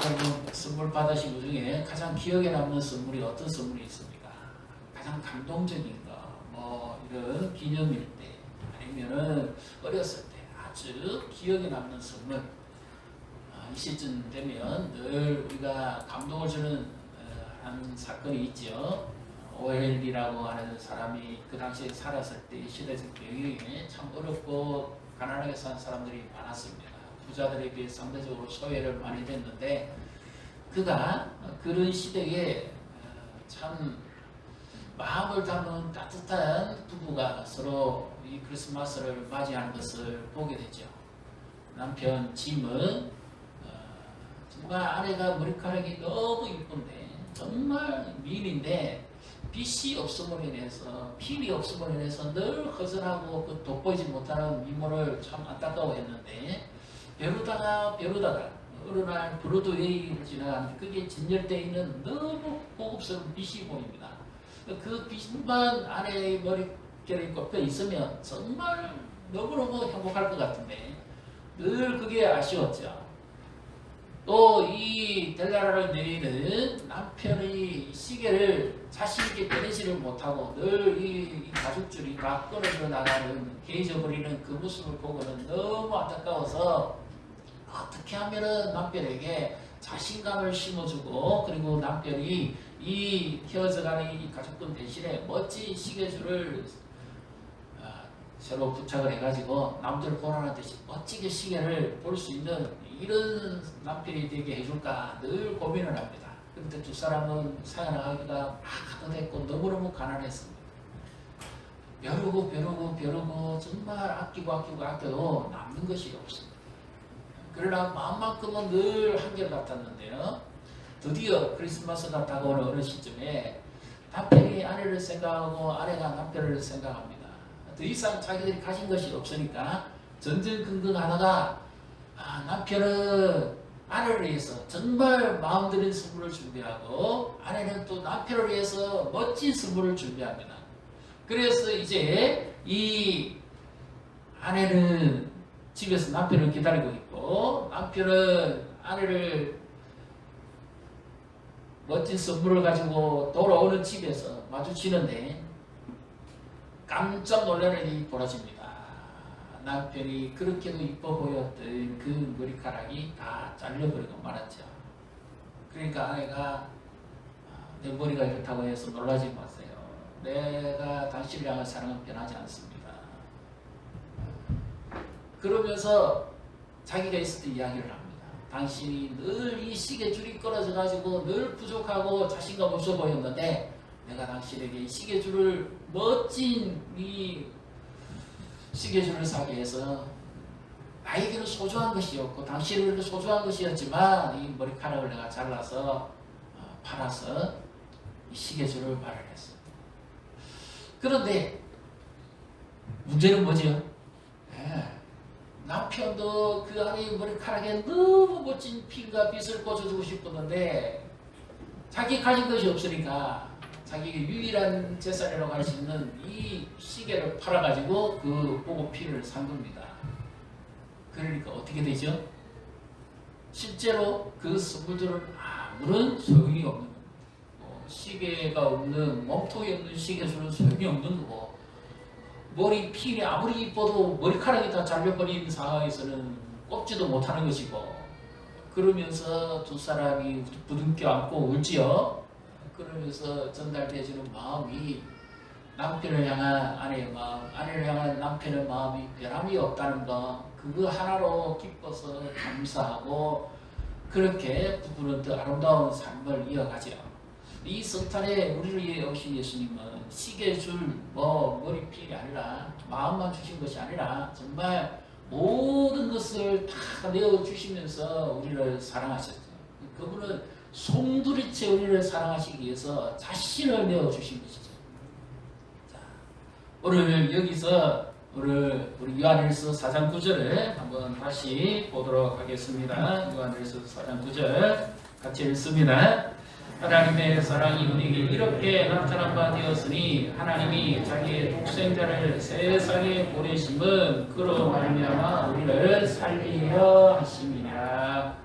여러분 선물 받으신 것 중에 가장 기억에 남는 선물이 어떤 선물이 있습니까? 가장 감동적인 거, 뭐 이런 기념일 때 아니면은 어렸을 때 아주 기억에 남는 선물. 이 시즌 되면 늘 우리가 감동을 주는 한 사건이 있죠. 오헬이라고 하는 사람이 그 당시에 살았을 때 시대적 배경에 참 어렵고 가난하게 산 사람들이 많았습니다. 부자들에 비해 상대적으로 소외를 많이 됐는데 그가 그런 시대에 참 마음을 담은 따뜻한 부부가 서로 이 크리스마스를 맞이하는 것을 보게 되죠. 남편 짐은 정말 아내가 머리카락이 너무 이쁜데 정말 미인인데 빛이 없음으로 인해서 필이 없음으로 인해서 늘 허전하고 그 돋보이지 못하는 미모를 참 안타까워했는데 벼르다가 어느 날 브로드웨이를 지나가는데 그게 진열되어 있는 너무 고급스러운 빛이 보입니다. 그 빛만 아내의 머릿결에 꼽혀 있으면 정말 너무너무 행복할 것 같은데 늘 그게 아쉬웠죠. 또 이 델라라를 내리는 남편의 시계를 자신있게 꺼내지를 못하고 늘 이 가죽줄이 막 끊어져 나가는 개잊어버리는 그 모습을 보고는 너무 안타까워서 어떻게 하면은 남편에게 자신감을 심어주고 그리고 남편이 이 헤어져가는 이 가죽끈 대신에 멋진 시계줄을 새로 부착을 해가지고 남들 보라는 듯이 멋지게 시계를 볼 수 있는 이런 남편이 되게 해줄까 늘 고민을 합니다. 그런데 두 사람은 사연하기가 막 가득했고 너무너무 가난했습니다. 벼르고 정말 아껴도 남는 것이 없습니다. 그러나 마음만큼은 늘 한결같았는데요. 드디어 크리스마스가 다가오는 어느 시점에 남편이 아내를 생각하고 아내가 남편을 생각합니다. 더 이상 자기들이 가진 것이 없으니까 전전긍긍하다가 남편은 아내를 위해서 정말 마음 들인 선물을 준비하고 아내는 또 남편을 위해서 멋진 선물을 준비합니다. 그래서 이제 이 아내는 집에서 남편을 기다리고 있고 남편은 아내를 멋진 선물을 가지고 돌아오는 집에서 마주치는데 깜짝 놀라는 일이 벌어집니다. 남편이 그렇게도 이뻐 보였던 그 머리카락이 다 잘려버리고 말았죠. 그러니까 아내가 내 머리가 이렇다고 해서 놀라지 마세요. 내가 당신을 향한 사랑은 변하지 않습니다. 그러면서 자기가 있을 때 이야기를 합니다. 당신이 늘 이 시계줄이 끊어져 가지고 늘 부족하고 자신감 없어 보였는데 내가 당신에게 이 시계줄을 멋진 이 시계줄을 사게 해서 나에게는 소중한 것이었고 당신에게는 소중한 것이었지만 이 머리카락을 내가 잘라서 팔아서 이 시계줄을 마련했어. 그런데 문제는 뭐죠? 남편도 그 아내의 머리카락에 너무 멋진 핀과 빛을 꽂아주고 싶었는데 자기 가진 것이 없으니까 자기가 유일한 재산이라고 할 수 있는 이 시계를 팔아가지고 그 보고핀을 산 겁니다. 그러니까 어떻게 되죠? 실제로 그 선물들은 아무런 소용이 없는 겁니다. 시계가 없는 몸통이 없는 시계줄은 소용이 없는 거고 머리핀이 아무리 이뻐도 머리카락이 다 잘려버린 상황에서는 꼽지도 못하는 것이고 그러면서 두 사람이 부둥켜 안고 울지요. 그러면서 전달되어지는 마음이 남편을 향한 아내의 마음, 아내를 향한 남편의 마음이 변함이 없다는 거 그거 하나로 기뻐서 감사하고 그렇게 부부는 더 아름다운 삶을 이어가죠. 이 성탄에 우리를 위해 오신 예수님은 시계줄, 머리핀이 아니라 마음만 주신 것이 아니라 정말 모든 것을 다 내어주시면서 우리를 사랑하셨죠. 그분은 송두리째 우리를 사랑하시기 위해서 자신을 내어주신 것이죠. 자, 오늘 여기서 우리 요한일서 4장 9절을 한번 다시 보도록 하겠습니다. 요한일서 4장 9절 같이 읽습니다. 하나님의 사랑이 우리에게 이렇게 나타난 바 되었으니 하나님이 자기의 독생자를 세상에 보내심은 그로 말미암아 우리를 살리려 하심이라.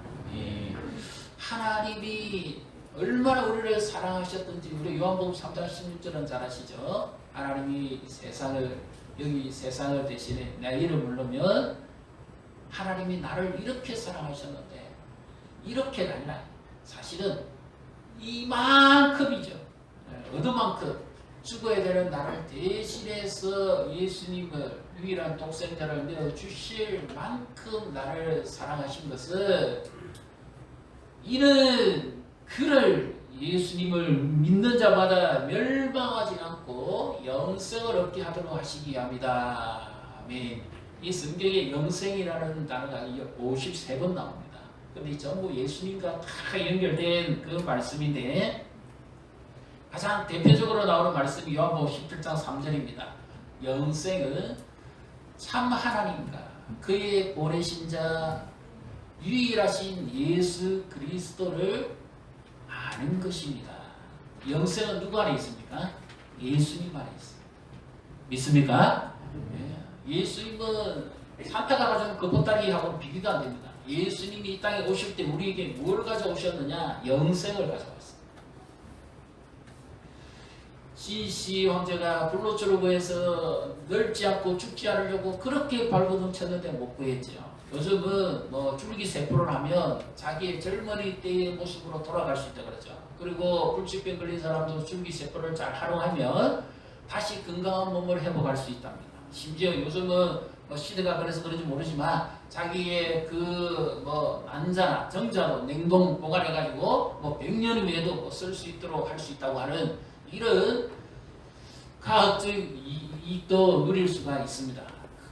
하나님이 얼마나 우리를 사랑하셨던지 우리 요한복음 3장 16절은 잘 아시죠? 하나님이 여기 세상을 대신에 내 이름을 넣으면 하나님이 나를 이렇게 사랑하셨는데 이렇게가 아니라 사실은 이만큼이죠. 어느만큼 죽어야 되는 나를 대신해서 예수님을 유일한 독생자를 내어주실 만큼 나를 사랑하신 것은 이는 그를 예수님을 믿는 자마다 멸망하지 않고 영생을 얻게 하도록 하시기 합니다. 아멘. 이 성경에 영생이라는 단어가 53번 나옵니다. 근데 전부 예수님과 다 연결된 그 말씀인데 가장 대표적으로 나오는 말씀이 요한복음 17장 3절입니다. 영생은 참 하나님과 그의 보내신 자 유일하신 예수 그리스도를 아는 것입니다. 영생은 누구 안에 있습니까? 예수님 안에 있습니다. 믿습니까? 예수님은 산타가 가져온 그 보따리하고는 비교가 안 됩니다. 예수님이 이 땅에 오실 때 우리에게 뭘 가져오셨느냐? 영생을 가져왔습니다. CC 황제가 불로 주르고 해서 늙지 않고 죽지 않으려고 그렇게 발버둥 쳤는데 못 구했죠. 요즘은 뭐 줄기세포를 하면 자기의 젊은이 때의 모습으로 돌아갈 수 있다 그러죠. 그리고 불치병 걸린 사람도 줄기세포를 잘 활용하면 다시 건강한 몸을 회복할 수 있답니다. 심지어 요즘은 뭐 시대가 그래서 그런지 모르지만 자기의 그 뭐 난자나 정자도 냉동 보관해가지고 뭐 100년 후에도 뭐 쓸 수 있도록 할 수 있다고 하는 이런 과학적 이익도 누릴 수가 있습니다.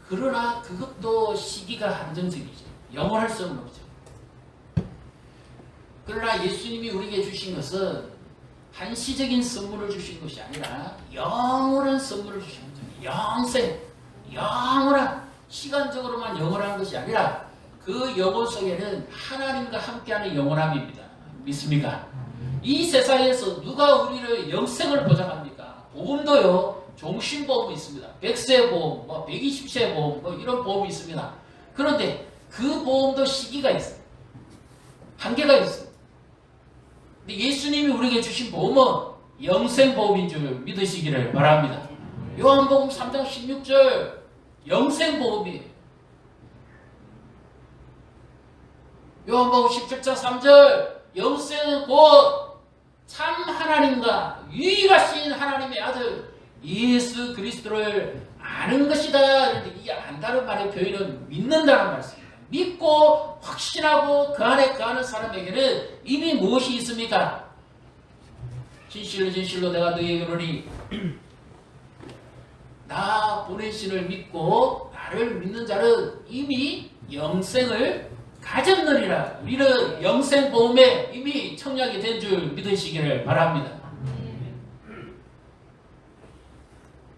그러나 그것도 시기가 한정적이죠. 영원할 수는 없죠. 그러나 예수님이 우리에게 주신 것은 한시적인 선물을 주신 것이 아니라 영원한 선물을 주신 거죠. 영생, 영원한, 시간적으로만 영원한 것이 아니라 그 영혼 속에는 하나님과 함께하는 영원함입니다. 믿습니까? 이 세상에서 누가 우리를 영생을 보장합니까? 보험도요. 종신보험이 있습니다. 100세 보험, 뭐 120세 보험, 뭐 이런 보험이 있습니다. 그런데 그 보험도 시기가 있어요. 한계가 있어요. 근데 예수님이 우리에게 주신 보험은 영생보험인 줄 믿으시기를 바랍니다. 요한복음 3장 16절 영생보험이에요. 요한복음 17장 3절 영생은 곧 참 하나님과 유일하신 하나님의 아들 예수 그리스도를 아는 것이다. 그런데 이 안다는 말의 표현은 믿는다는 말씀입니다. 믿고 확신하고 그 안에 거하는 사람에게는 이미 무엇이 있습니까? 진실로 진실로 내가 너희에게 이르노니 나 보내신을 믿고 나를 믿는 자는 이미 영생을 가졌느니라. 우리는 영생보험에 이미 청약이 된 줄 믿으시기를 바랍니다.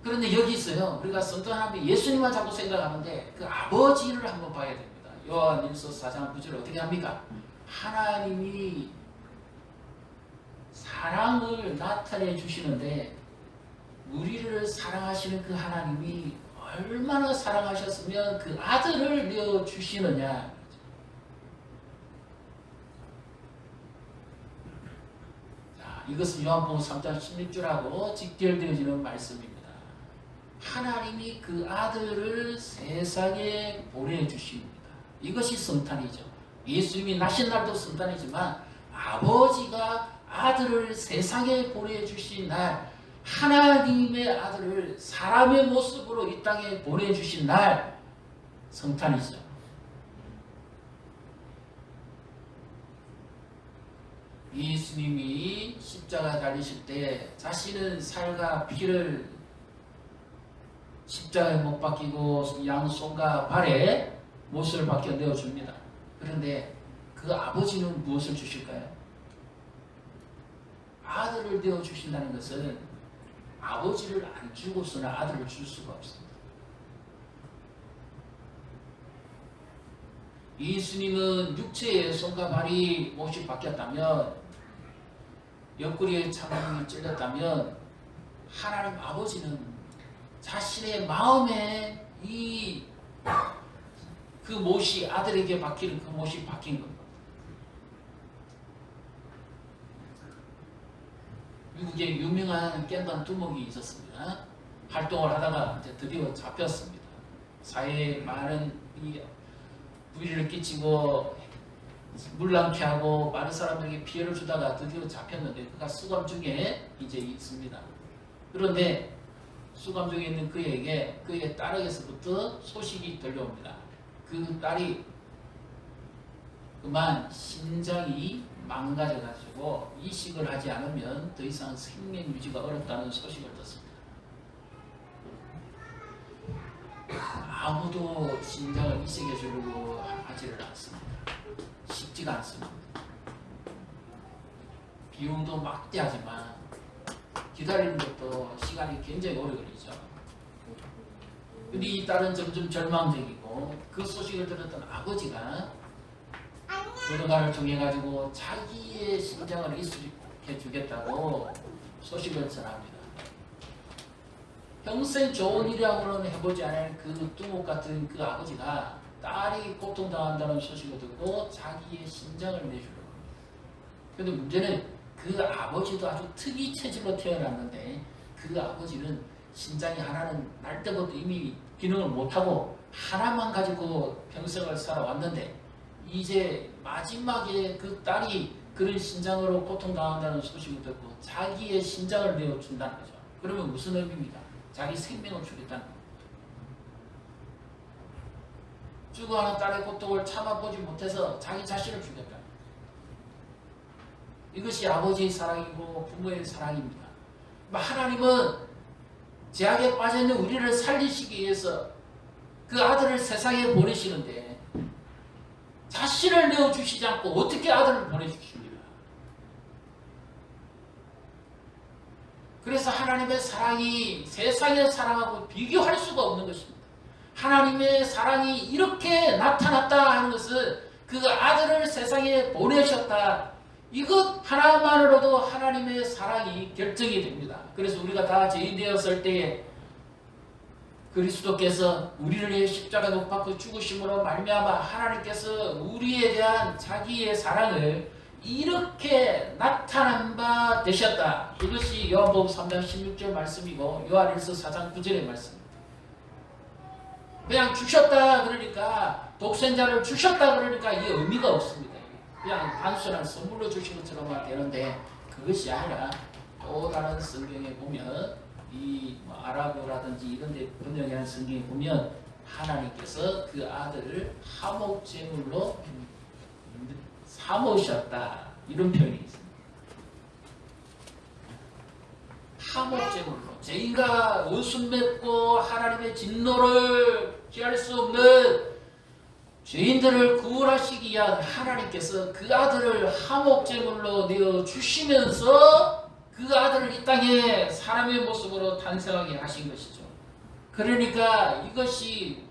그런데 여기 있어요. 우리가 성도하면 예수님만 자꾸 생각하는데 그 아버지를 한번 봐야 됩니다. 요한일서 4장 9절 어떻게 합니까? 하나님이 사랑을 나타내 주시는데 우리를 사랑하시는 그 하나님이 얼마나 사랑하셨으면 그 아들을 내어 주시느냐. 이것은 요한복음 3장 16절하고 직결되어지는 말씀입니다. 하나님이 그 아들을 세상에 보내주십니다. 이것이 성탄이죠. 예수님이 나신 날도 성탄이지만 아버지가 아들을 세상에 보내주신 날, 하나님의 아들을 사람의 모습으로 이 땅에 보내주신 날 성탄이죠. 예수님이 십자가 달리실 때 자신은 살과 피를 십자가에 못 박히고 양손과 발에 못을 박혀 내어줍니다. 그런데 그 아버지는 무엇을 주실까요? 아들을 내어주신다는 것은 아버지를 안 주고서는 아들을 줄 수가 없습니다. 예수님은 육체의 손과 발이 못이 박혔다면, 옆구리에 창문이 찔렸다면 하나님 아버지는 자신의 마음에 그 못이 아들에게 박히는 그 못이 박힌 겁니다. 이제 유명한 깬단 두목이 있었습니다. 활동을 하다가 이제 드디어 잡혔습니다. 사회에 많은 불의를 끼치고 물랑케 하고 많은 사람들에게 피해를 주다가 드디어 잡혔는데 그가 수감 중에 이제 있습니다. 그런데 수감 중에 있는 그에게 그의 딸에게서부터 소식이 들려옵니다. 그 딸이 그만 신장이 망가져가지고 이식을 하지 않으면 더 이상 생명 유지가 어렵다는 소식을 듣습니다. 아무도 신장을 이식해 주려고 하지를 않습니다. 쉽지가 않습니다. 비용도 막대하지만 기다리는 것도 시간이 굉장히 오래 걸리죠. 근데 이 딸은 점점 절망적이고 그 소식을 들었던 아버지가 보도관을 통해 가지고 자기의 신장을 이식해 주겠다고 소식을 전합니다. 평생 좋은 일이라고는 해보지 않을 그 두목 같은 그 아버지가 딸이 고통당한다는 소식을 듣고 자기의 신장을 내주려고 합니다. 그런데 문제는 그 아버지도 아주 특이 체질로 태어났는데 그 아버지는 신장이 하나는 날 때부터 이미 기능을 못하고 하나만 가지고 평생을 살아왔는데 이제 마지막에 그 딸이 그런 신장으로 고통당한다는 소식을 듣고 자기의 신장을 내어준다는 거죠. 그러면 무슨 의미입니까? 자기 생명을 주겠다는 겁니다. 죽어가는 딸의 고통을 참아보지 못해서 자기 자신을 주겠다. 이것이 아버지의 사랑이고 부모의 사랑입니다. 하나님은 죄악에 빠져있는 우리를 살리시기 위해서 그 아들을 세상에 보내시는데 자신을 내어주시지 않고 어떻게 아들을 보내주십니까? 그래서 하나님의 사랑이 세상의 사랑하고 비교할 수가 없는 것입니다. 하나님의 사랑이 이렇게 나타났다 하는 것은 그 아들을 세상에 보내셨다. 이것 하나만으로도 하나님의 사랑이 결정이 됩니다. 그래서 우리가 다 죄인 되었을 때에 그리스도께서 우리를 위해 십자가 못 박고 죽으심으로 말미암아 하나님께서 우리에 대한 자기의 사랑을 이렇게 나타난 바 되셨다. 이것이 요한복음 3장 16절 말씀이고 요한일서 4장 9절의 말씀입니다. 그냥 주셨다 그러니까 독생자를 주셨다 그러니까 이 의미가 없습니다. 그냥 단순한 선물로 주신 것처럼만 되는데 그것이 아니라 또 다른 성경에 보면 이 아랍어라든지 이런 데 번역한 성경에 보면 하나님께서 그 아들을 화목제물로 삼으셨다 이런 표현이 있습니다. 화목제물로 죄인과 의순 맺고 하나님의 진노를 피할 수 없는 죄인들을 구원하시기 위한 하나님께서 그 아들을 화목제물로 내어주시면서 그 아들을 이 땅에 사람의 모습으로 탄생하게 하신 것이죠. 그러니까 이것이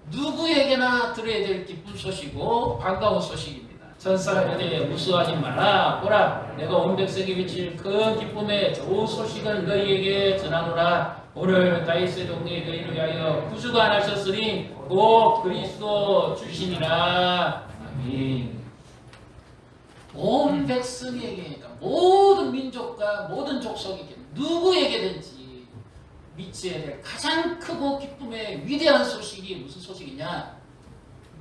누구에게나 들어야 될 기쁜 소식이고 반가운 소식입니다. 천사들에게 무수하지 마라. 보라, 내가 온 백성에 미칠 큰 기쁨의 좋은 소식을 너희에게 전하노라. 오늘 다윗의 동네에 너희를 위하여 구주가 나셨으니 곧 그리스도 주시니라. 아멘. 온 백성에게, 그러니까 모든 민족과 모든 족속에게 누구에게든지 미쳐야 될 가장 크고 기쁨의 위대한 소식이 무슨 소식이냐?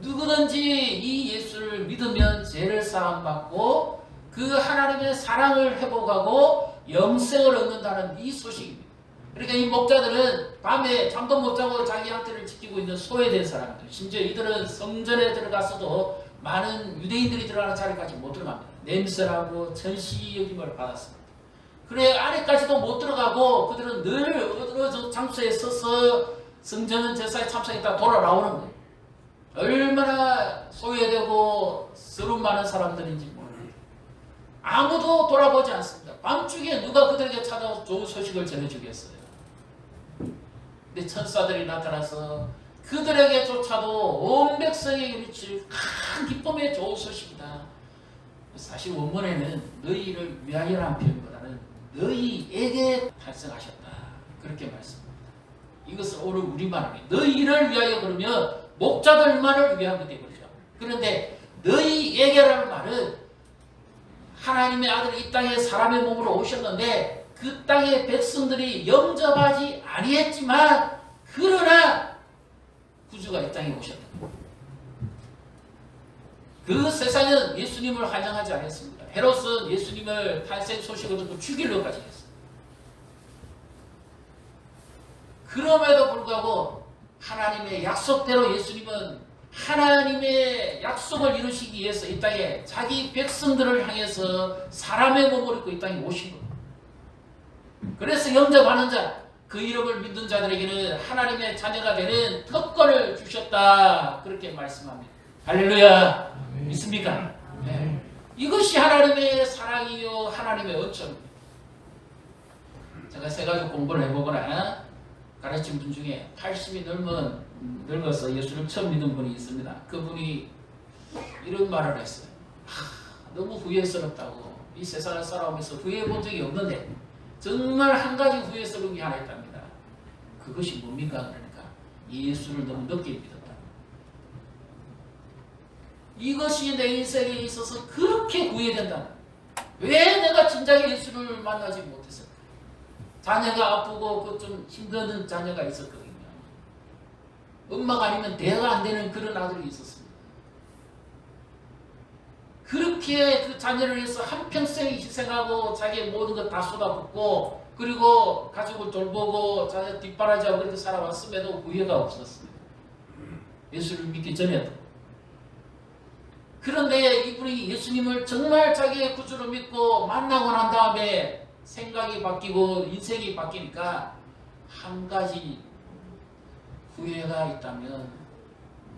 누구든지 이 예수를 믿으면 죄를 사함받고 그 하나님의 사랑을 회복하고 영생을 얻는다는 이 소식입니다. 그러니까 이 목자들은 밤에 잠도 못 자고 자기 양떼를 지키고 있는 소외된 사람들, 심지어 이들은 성전에 들어갔어도 많은 유대인들이 들어가는 자리까지 못 들어갑니다. 냄새나고 천시 여김을 받았습니다. 그래 안에까지도 못 들어가고 그들은 늘 어느 장소에 서서 성전 제사에 참석했다가 돌아나오는 거예요. 얼마나 소외되고 서름 많은 사람들인지 모릅니다. 아무도 돌아보지 않습니다. 밤중에 누가 그들에게 찾아와서 좋은 소식을 전해주겠어요. 근데 천사들이 나타나서 그들에게조차도 온 백성에게 미칠 큰 기쁨의 좋은 소식이다. 사실 원문에는 너희를 위하여라는 표현보다는 너희에게 탄생하셨다. 그렇게 말씀합니다. 이것은 오늘 우리말입니다. 너희를 위하여 그러면 목자들만을 위한 것이 되죠. 그런데 너희에게라는 말은 하나님의 아들이 이 땅에 사람의 몸으로 오셨는데 그 땅의 백성들이 영접하지 아니했지만 그러나 구주가 이 땅에 오셨다. 그 세상은 예수님을 환영하지 않았습니다. 헤롯은 예수님을 탄생 소식을 듣고 죽이려고까지 했어요. 그럼에도 불구하고 하나님의 약속대로 예수님은 하나님의 약속을 이루시기 위해서 이 땅에 자기 백성들을 향해서 사람의 몸을 입고 이 땅에 오신 겁니다. 그래서 영접하는 자, 그 이름을 믿는 자들에게는 하나님의 자녀가 되는 특권을 주셨다. 그렇게 말씀합니다. 할렐루야. 믿습니까? 네. 이것이 하나님의 사랑이요 하나님의 은총입니다. 제가 세가지 공부를 해보거나 가르친 분 중에 80이 늙어서 예수를 처음 믿은 분이 있습니다. 그분이 이런 말을 했어요. 너무 후회스럽다고. 이 세상을 살아오면서 후회해본 적이 없는데 정말 한 가지 후회스러운 게 하나 있답니다. 그것이 뭡니까? 그러니까 예수를 너무 늦게 믿었다. 이것이 내 인생에 있어서 그렇게 후회된다. 왜 내가 진작에 예수를 만나지 못했을까? 자녀가 아프고 그 좀 힘든 자녀가 있었거든요. 엄마가 아니면 대가 안 되는 그런 아들이 있었습니다. 그렇게 그 자녀를 위해서 한평생 희생하고 자기의 모든 것 다 쏟아붓고 그리고 가족을 돌보고 자녀 뒷바라지하고 그렇게 살아왔음에도 후회가 없었습니다. 예수를 믿기 전에도. 그런데 이분이 예수님을 정말 자기의 구주로 믿고 만나고 난 다음에 생각이 바뀌고 인생이 바뀌니까 한 가지 후회가 있다면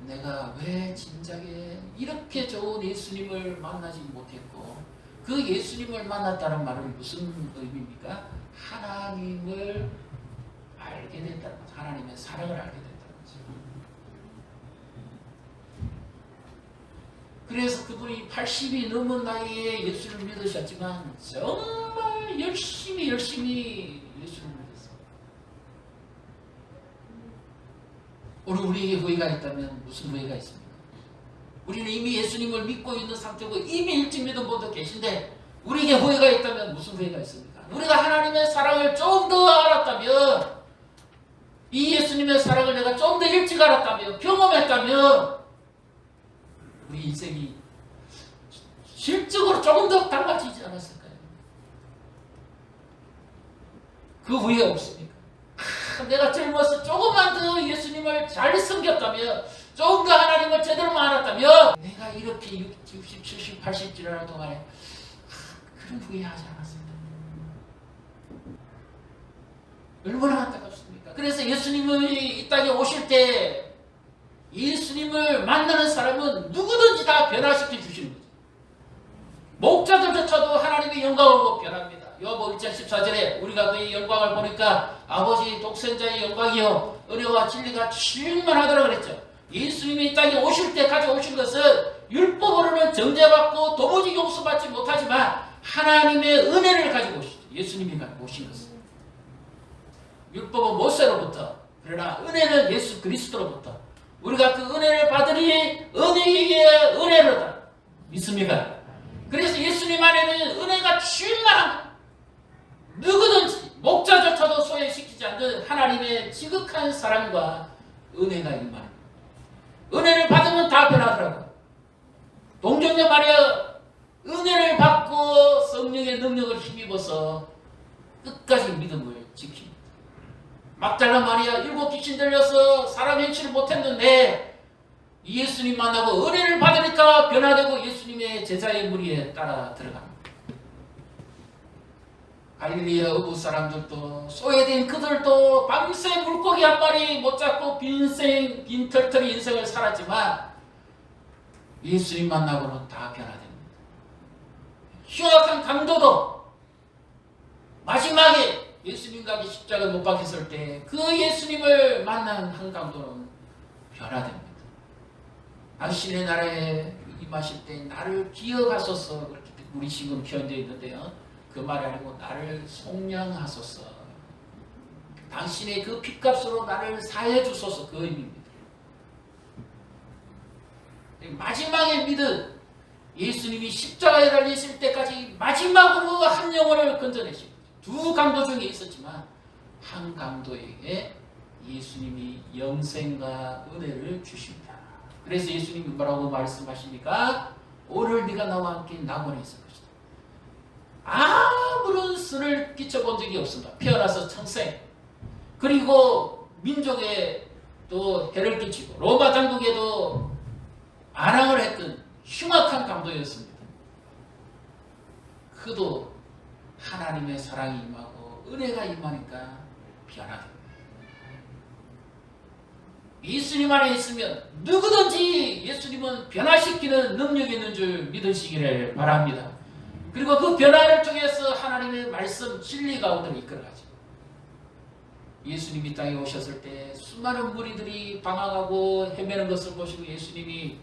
내가 왜 진작에 이렇게 좋은 예수님을 만나지 못했고 그 예수님을 만났다는 말은 무슨 의미입니까? 하나님을 알게 됐다는 거죠. 하나님의 사랑을 알게 됐다는 거죠. 그래서 그분이 80이 넘은 나이에 예수를 믿으셨지만 정말 열심히 예수를 믿었어요. 오늘 우리에게 후회가 있다면 무슨 후회가 있습니까? 우리는 이미 예수님을 믿고 있는 상태고 이미 일찍 믿은 분도 계신데 우리에게 후회가 있다면 무슨 후회가 있습니까? 우리가 하나님의 사랑을 좀 더 알았다면 이 예수님의 사랑을 내가 좀 더 일찍 알았다면 경험했다면 우리 인생이 실적으로 조금 더 달라지지 않았을까요? 그 후회 없습니까? 내가 젊어서 조금만 더 예수님을 잘 섬겼다면 조금 더 하나님을 제대로 알았다면 내가 이렇게 60, 70, 80지라는 동안에 그런 후회하지 않았습니다. 얼마나 안타깝습니까? 그래서 예수님이 이 땅에 오실 때 예수님을 만나는 사람은 누구든지 다 변화시켜 주시는 거죠. 목자들조차도 하나님의 영광을 보고 변합니다. 요한복음 1장 14절에 우리가 그의 영광을 보니까 아버지 독생자의 영광이요 은혜와 진리가 충만하더라 그랬죠. 예수님이 이 땅에 오실 때 가져오신 것은 율법으로는 정죄받고 도무지 용서받지 못하지만 하나님의 은혜를 가지고 오시죠. 예수님이 가지고 오신 것은 율법은 모세로부터 그러나 은혜는 예수 그리스도로부터 우리가 그 은혜를 받으니 은혜의 은혜로다. 믿습니까? 그래서 예수님 안에는 은혜가 충만한 누구든지 목자조차도 소외시키지 않는 하나님의 지극한 사랑과 은혜가 임합니다. 은혜를 받으면 다 변하더라고요. 동정녀 마리아 은혜를 받고 성령의 능력을 힘입어서 끝까지 믿음을 지킵니다. 막달라 마리아 7 귀신 들려서 사람 행치를 못했는데 예수님 만나고 은혜를 받으니까 변화되고 예수님의 제자의 무리에 따라 들어갑니다. 갈릴리아 어부 사람들도 소외된 그들도 밤새 물고기 한 마리 못 잡고 빈털터리 인생을 살았지만 예수님 만나고는 다 변화됩니다. 흉악한 강도도 마지막에 예수님과 십자가에 못 박혔을 때 그 예수님을 만난 한 강도는 변화됩니다. 당신의 나라에 임하실 때 나를 기억하소서 그렇게 우리 지금 표현되어 있는데요. 그 말이 아니고 나를 속량하소서. 당신의 그 핏값으로 나를 사해 주소서 그 의미입니다. 마지막에 믿은 예수님이 십자가에 달리실 때까지 마지막으로 한 영혼을 건져내시고 두 강도 중에 있었지만 한 강도에게 예수님이 영생과 은혜를 주십니다. 그래서 예수님이 뭐라고 말씀하십니까? 오늘 네가 나와 함께 낙원에 있을 것이다. 아무런 수를 끼쳐본 적이 없습니다. 태어나서 청생, 그리고 민족에 또 해를 끼치고 로마 당국에도 안항을 했던 흉악한 강도였습니다. 그도 하나님의 사랑이 임하고 은혜가 임하니까 변화됩니다. 예수님 안에 있으면 누구든지 예수님은 변화시키는 능력이 있는 줄 믿으시기를 바랍니다. 그리고 그 변화를 통해서 하나님의 말씀 진리 가운데로 이끌어가죠. 예수님이 땅에 오셨을 때 수많은 무리들이 방황하고 헤매는 것을 보시고 예수님이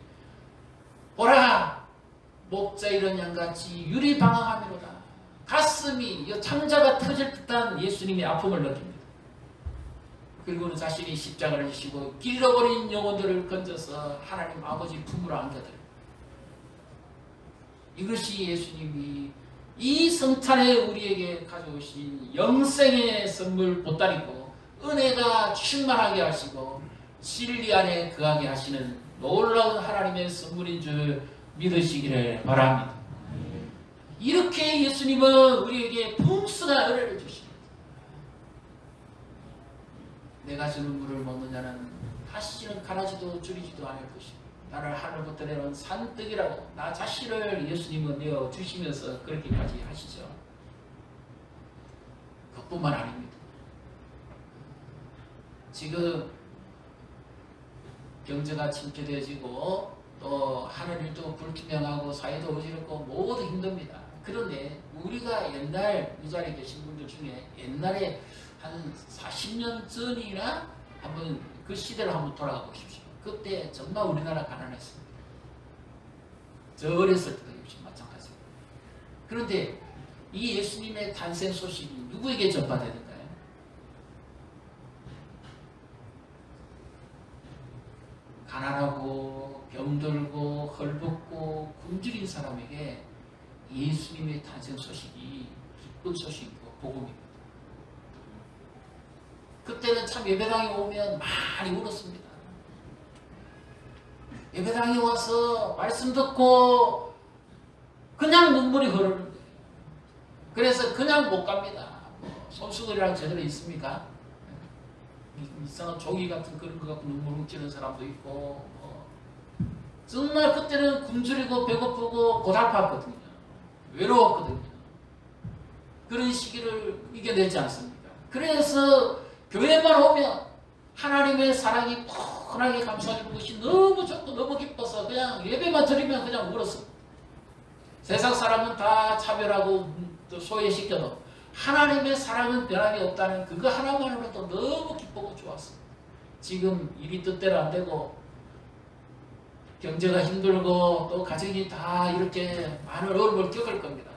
보라 목자 이런 양같이 유리 방황하미로다. 가슴이 창자가 터질 듯한 예수님의 아픔을 느낍니다. 그리고는 자신이 십자가를 지시고 길 잃어버린 영혼들을 건져서 하나님 아버지 품으로 안겨드립니다. 이것이 예수님이 이 성탄에 우리에게 가져오신 영생의 선물 보따리고 은혜가 충만하게 하시고 진리 안에 거하게 하시는 놀라운 하나님의 선물인 줄 믿으시기를 바랍니다. 이렇게 예수님은 우리에게 풍성한 은혜를 주십니다. 내가 주는 물을 먹는 자는 다시는 가라지도 줄이지도 않을 것이고 나를 하늘부터 내려온 산떡이라고 나 자신을 예수님은 내어주시면서 그렇게까지 하시죠. 그뿐만 아닙니다. 지금 경제가 침체되어지고 또 하늘일도 불투명하고 사회도 어지럽고 모두 힘듭니다. 그런데 우리가 옛날 이 자리에 계신 분들 중에 옛날에 한 40년 전이나 한번 그 시대를 한번 돌아가 보십시오. 그때 정말 우리나라 가난했습니다. 저 어렸을 때도 역시 마찬가지입니다. 그런데 이 예수님의 탄생 소식이 누구에게 전파돼야 될까요? 가난하고 병들고 헐벗고 굶주린 사람에게 예수님의 탄생 소식이 기쁜 소식이고 복음입니다. 그때는 참 예배당에 오면 많이 울었습니다. 예배당에 와서 말씀 듣고 그냥 눈물이 흐르는 거예요. 그래서 그냥 못 갑니다. 손수건이랑 제대로 있습니까? 이상한 종이 같은 그런 거 갖고 눈물 훔치는 사람도 있고 정말 그때는 굶주리고 배고프고 고달팠거든요. 외로웠거든요. 그런 시기를 이겨내지 않습니까? 그래서 교회만 오면 하나님의 사랑이 푸근하게 감싸주는 것이 너무 좋고 너무 기뻐서 그냥 예배만 드리면 그냥 울었습니다. 세상 사람은 다 차별하고 또 소외시켜도 하나님의 사랑은 변함이 없다는 그거 하나만으로도 너무 기쁘고 좋았습니다. 지금 일이 뜻대로 안 되고 경제가 힘들고 또 가정이 다 이렇게 많은 어려움을 겪을 겁니다.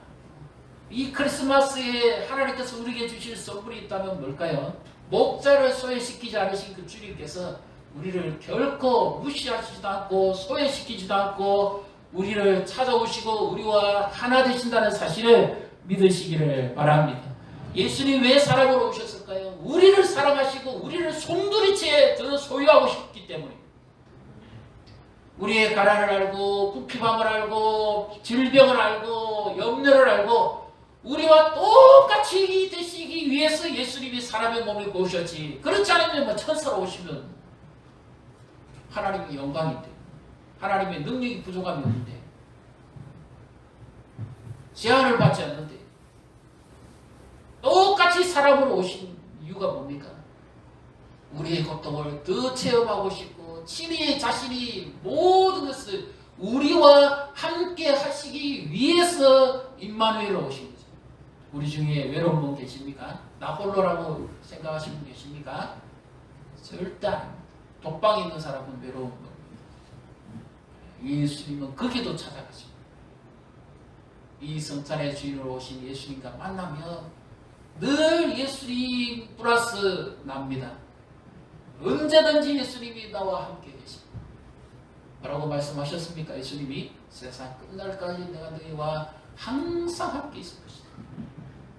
이 크리스마스에 하나님께서 우리에게 주실 선물이 있다면 뭘까요? 목자를 소외시키지 않으신 그 주님께서 우리를 결코 무시하시지도 않고 소외시키지도 않고 우리를 찾아오시고 우리와 하나 되신다는 사실을 믿으시기를 바랍니다. 예수님 왜 사랑으로 오셨을까요? 우리를 사랑하시고 우리를 송두리째 더 소유하고 싶기 때문입니다. 우리의 가난을 알고 부피함을 알고 질병을 알고 염려를 알고 우리와 똑같이 되시기 위해서 예수님이 사람의 몸을 입고 오셨지. 그렇지 않으면 뭐 천사로 오시면 하나님의 영광인데 하나님의 능력이 부족함이 없는데 제한을 받지 않는데 똑같이 사람으로 오신 이유가 뭡니까? 우리의 고통을 더 체험하고 싶고 친히 자신이 모든 것을 우리와 함께 하시기 위해서 임마누엘로 오신 거죠. 우리 중에 외로운 분 계십니까? 나 홀로라고 생각하시는 분 계십니까? 절대 아닙니다. 독방에 있는 사람은 외로운 겁니다. 예수님은 거기도 찾아가십니다. 이 성찬의 주인으로 오신 예수님과 만나면 늘 예수님 플러스 납니다. 언제든지 예수님이 나와 함께 계십니다. 뭐라고 말씀하셨습니까? 예수님이 세상 끝날까지 내가 너희와 항상 함께 있을 것이다.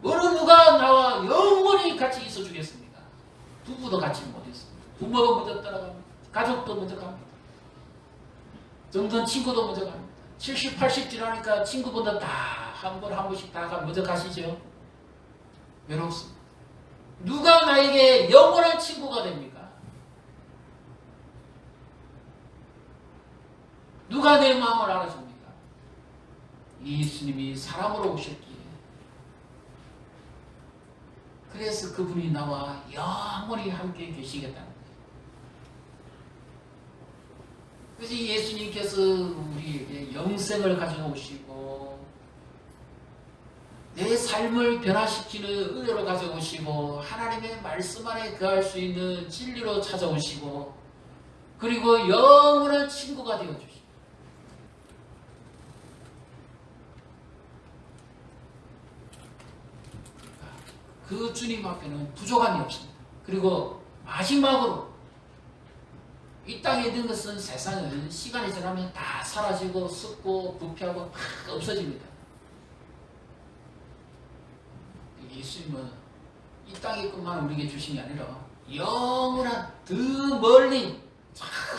어느 누가 나와 영원히 같이 있어 주겠습니까? 부부도 같이 못했습니다. 부모도 먼저 떠나갑니다. 가족도 먼저 갑니다. 정든 친구도 먼저 갑니다. 70, 80 지나니까 친구분들 다 한 번씩 다 먼저 가시죠. 외롭습니다. 누가 나에게 영원한 친구가 됩니까? 누가 내 마음을 알아줍니까? 예수님이 사람으로 오셨기에. 그래서 그분이 나와 영원히 함께 계시겠다는 거예요. 그래서 예수님께서 우리에게 영생을 가져오시고 내 삶을 변화시키는 은혜로 가져오시고 하나님의 말씀 안에 거할 수 있는 진리로 찾아오시고 그리고 영원한 친구가 되어주시고 그 주님 앞에는 부족함이 없습니다. 그리고 마지막으로 이 땅에 있는 것은 세상은 시간이 지나면 다 사라지고 썩고 부패하고 막 없어집니다. 예수님은 이 땅에 것만 우리에게 주신 게 아니라 영원한 더 멀리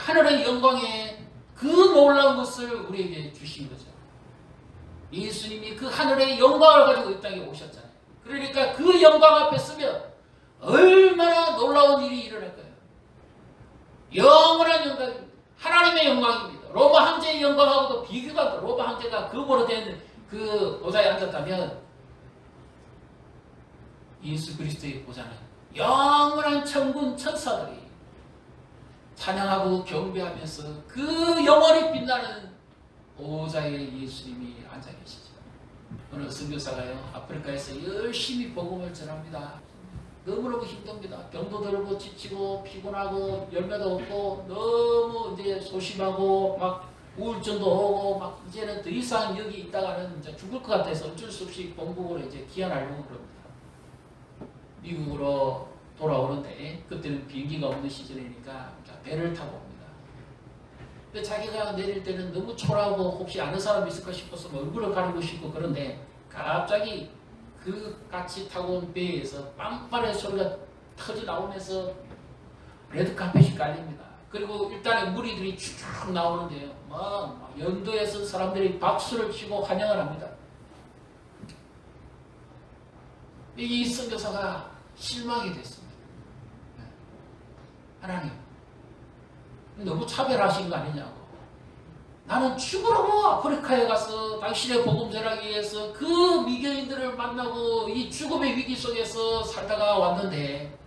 하늘의 영광에 그 놀라운 것을 우리에게 주신 거죠. 예수님이 그 하늘의 영광을 가지고 이 땅에 오셨잖아요. 그러니까 그 영광 앞에 서면 얼마나 놀라운 일이 일어날 거예요. 영원한 영광입니다. 하나님의 영광입니다. 로마 황제의 영광하고도 비교가 안 돼. 로마 황제가 금으로 된 그 보좌에 앉았다면 예수 그리스도의 보좌는 영원한 천군 천사들이 찬양하고 경배하면서 그 영원히 빛나는 보좌에 예수님이 앉아 계시죠. 오늘 선교사가요 아프리카에서 열심히 복음을 전합니다. 너무너무 힘듭니다. 병도 들고 지치고 피곤하고 열매도 없고 너무 이제 소심하고 막 우울증도 오고 막 이제는 더 이상 여기 있다가는 이제 죽을 것 같아서 어쩔 수 없이 본국으로 이제 귀환하려고 그럽니다. 미국으로 돌아오는데 그때는 비행기가 없는 시절이니까 배를 타고 옵니다. 근데 자기가 내릴 때는 너무 초라하고 혹시 아는 사람이 있을까 싶어서 얼굴을 가리고 싶고 그런데 갑자기 그 같이 타고 온 배에서 빵빠레 소리가 터져 나오면서 레드카펫이 깔립니다. 그리고 일단은 무리들이 쭉 나오는데요. 막 연도에서 사람들이 박수를 치고 환영을 합니다. 이 선교사가 실망이 됐습니다. 하나님, 너무 차별하신 거 아니냐고. 나는 죽으라고 아프리카에 가서 당신의 복음 전하기 위해서 그 미교인들을 만나고 이 죽음의 위기 속에서 살다가 왔는데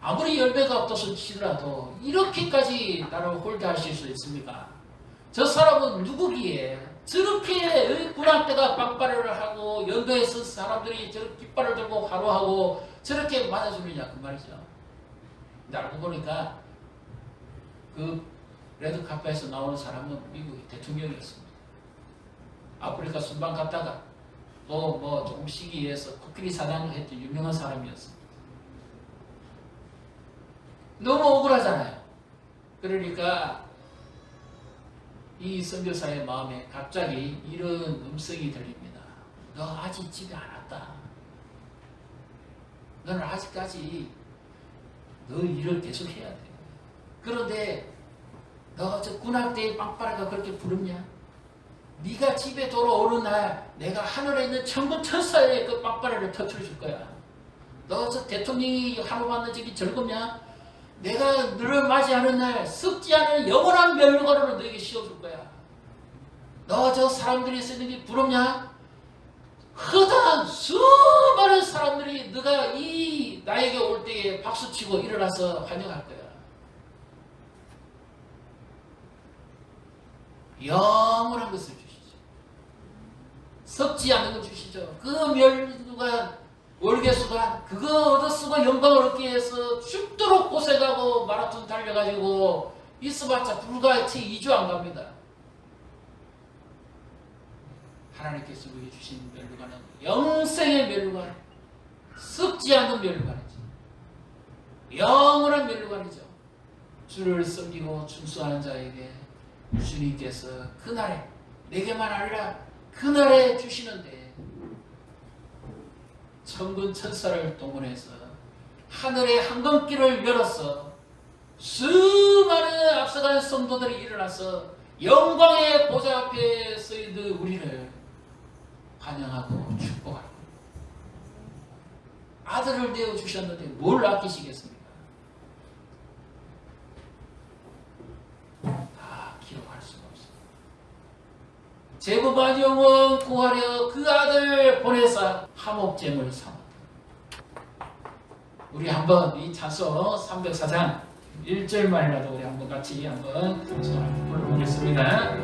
아무리 열매가 없어서 치더라도 이렇게까지 나를 홀대하실 수 있습니까? 저 사람은 누구기에 저렇게 군함대가 빵빠레를 하고 연도에서 사람들이 저렇게 깃발을 들고 화로하고 저렇게 맞아주느냐 그 말이죠. 근데 알고 보니까 그 레드카펫에서 나오는 사람은 미국 대통령이었습니다. 아프리카 순방 갔다가 또 뭐 조금 시기에서 코끼리 사냥을 했던 유명한 사람이었습니다. 너무 억울하잖아요. 그러니까 이 선교사의 마음에 갑자기 이런 음성이 들립니다. 너 아직 집에 안 왔다. 너는 아직까지 너 일을 계속 해야 돼. 그런데 너 저 군함대의 빵빠레가 그렇게 부럽냐? 네가 집에 돌아오는 날 내가 하늘에 있는 천군 천사의 그 빵빠레를 터뜨려줄 거야. 너 저 대통령이 하루 만난 적이 즐겁냐? 내가 너를 맞이하는 날 썩지 않은 영원한 멸류관으로 너에게 씌워줄 거야. 너 저 사람들이 쓰는 게 부럽냐? 허다한 수많은 사람들이 너가 이 나에게 올 때에 박수치고 일어나서 환영할 거야. 영원한 것을 주시죠. 썩지 않는 걸 주시죠. 그 멸류관 월계수관 그거 얻어쓰고 영광을 얻기 위해서 죽도록 고생하고 마라톤 달려가지고 있어봤자 불과 채 2주 안 갑니다. 하나님께서 우리에게 주신 멸류관은 영생의 멸류관, 썩지 않는 멸류관이죠. 영원한 멸류관이죠. 주를 섬기고 충수하는 자에게 주님께서 그날에 내게만 아니라 그날에 주시는데 천군 천사를 동원해서 하늘의 황금길을 열어서 수많은 앞서가는 성도들이 일어나서 영광의 보좌 앞에 서 있는 우리를 환영하고 축복하고 아들을 내어주셨는데 뭘 아끼시겠습니까? 다 기록할 수가 없습니다. 제국한 영혼 구하려 그 아들 보내사 화목제물 삼았다. 우리 한번 이 찬송 304장 1절만이라도 우리 한번 같이 한번 불러보겠습니다.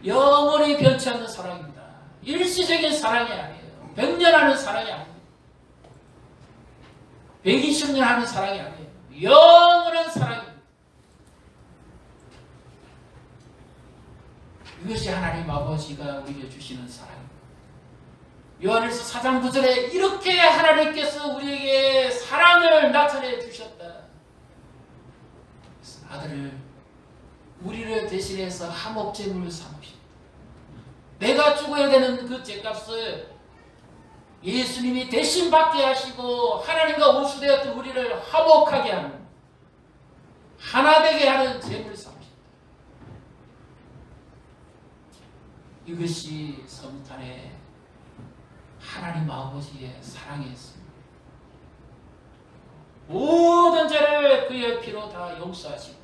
영원히 변치 않는 사랑입니다. 일시적인 사랑이 아니에요. 100년 하는 사랑이 아니에요. 120년 하는 사랑이 아니에요. 영원한 사랑입니다. 이것이 하나님 아버지가 우리에게 주시는 사랑입니다. 요한일서 4장 9절에 이렇게 하나님께서 우리에게 사랑을 나타내 주셨다. 아들을 우리를 대신해서 화목제물을 삼으셨다. 내가 죽어야 되는 그 죄값을 예수님이 대신 받게 하시고 하나님과 원수되었던 우리를 화목하게 하는 하나 되게 하는 제물을 삼으셨다. 이것이 성탄의 하나님 아버지의 사랑이었습니다. 모든 죄를 그의 피로 다 용서하시고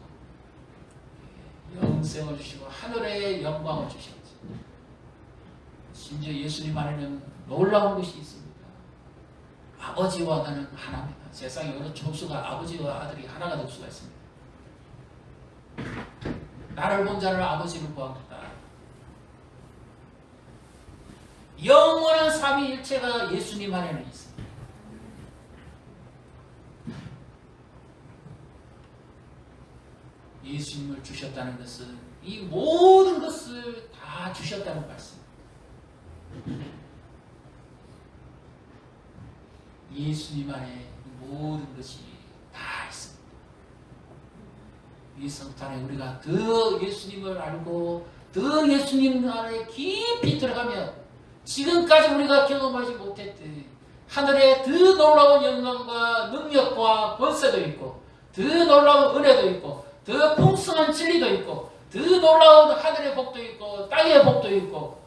영생을 주시고 하늘의 영광을 주셨지. 심지어 예수님 안에는 놀라운 것이 있습니다. 아버지와 나는 하나입니다. 세상에 어느 촉수가 아버지와 아들이 하나가 될 수가 있습니다. 나를 본 자를 아버지를 보았다. 영원한 삼위일체가 예수님 안에는 있습니다. 예수님을 주셨다는 것은 이 모든 것을 다 주셨다는 말씀입니다. 예수님 안에 모든 것이 다 있습니다. 이 성탄에 우리가 더 예수님을 알고 더 예수님 안에 깊이 들어가면 지금까지 우리가 경험하지 못했던 하늘의 더 놀라운 영광과 능력과 권세도 있고 더 놀라운 은혜도 있고 더 풍성한 진리도 있고 더 놀라운 하늘의 복도 있고 땅의 복도 있고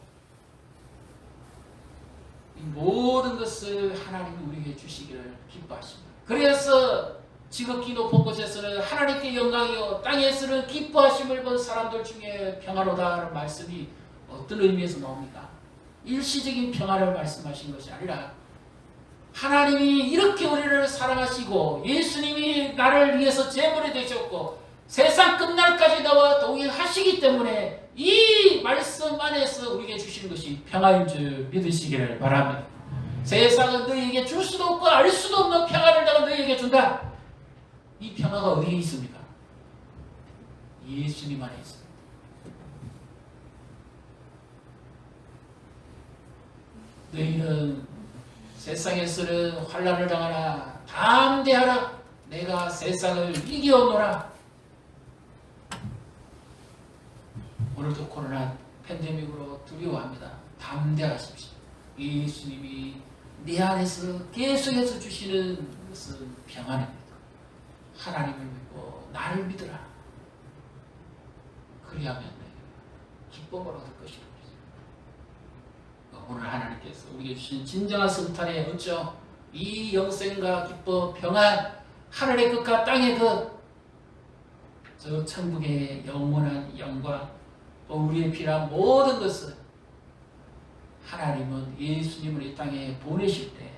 이 모든 것을 하나님이 우리에게 주시기를 기뻐하십니다. 그래서 지극히 높은 곳에서는 하나님께 영광이요 땅에서는 기뻐하심을 본 사람들 중에 평화로다라는 말씀이 어떤 의미에서 나옵니까? 일시적인 평화를 말씀하신 것이 아니라 하나님이 이렇게 우리를 사랑하시고 예수님이 나를 위해서 제물이 되셨고 세상 끝날까지 나와 동행하시기 때문에 이 말씀 안에서 우리에게 주시는 것이 평화인 줄 믿으시기를 바랍니다. 세상은 너희에게 줄 수도 없고 알 수도 없는 평화를 내가 너희에게 준다. 이 평화가 어디에 있습니까? 예수님 안에 있습니다. 너희는 세상에서는 환난을 당하나 담대하라. 내가 세상을 이겨오노라. 오늘도 코로나 팬데믹으로 두려워합니다. 담대하십시오. 예수님이 내 안에서 계속해서 주시는 것은 평안입니다. 하나님을 믿고 나를 믿으라. 그리하면 기쁨으로 얻을 것이다. 오늘 하나님께서 우리에게 주신 진정한 성탄의 어쩌 이 영생과 기쁨, 평안, 하늘의 것과 땅의 것, 저 천국의 영원한 영광, 또 우리의 필요한 모든 것을 하나님은 예수님을 이 땅에 보내실 때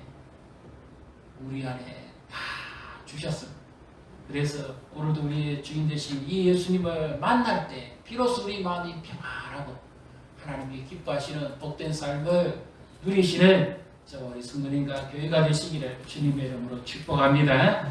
우리 안에 다 주셨습니다. 그래서 오늘도 우리의 주인 되신 이 예수님을 만날 때 비로소 우리 마음이 평안하고 하나님이 기뻐하시는 복된 삶을 누리시는 저 우리 성도님과 교회가 되시기를 주님의 이름으로 축복합니다.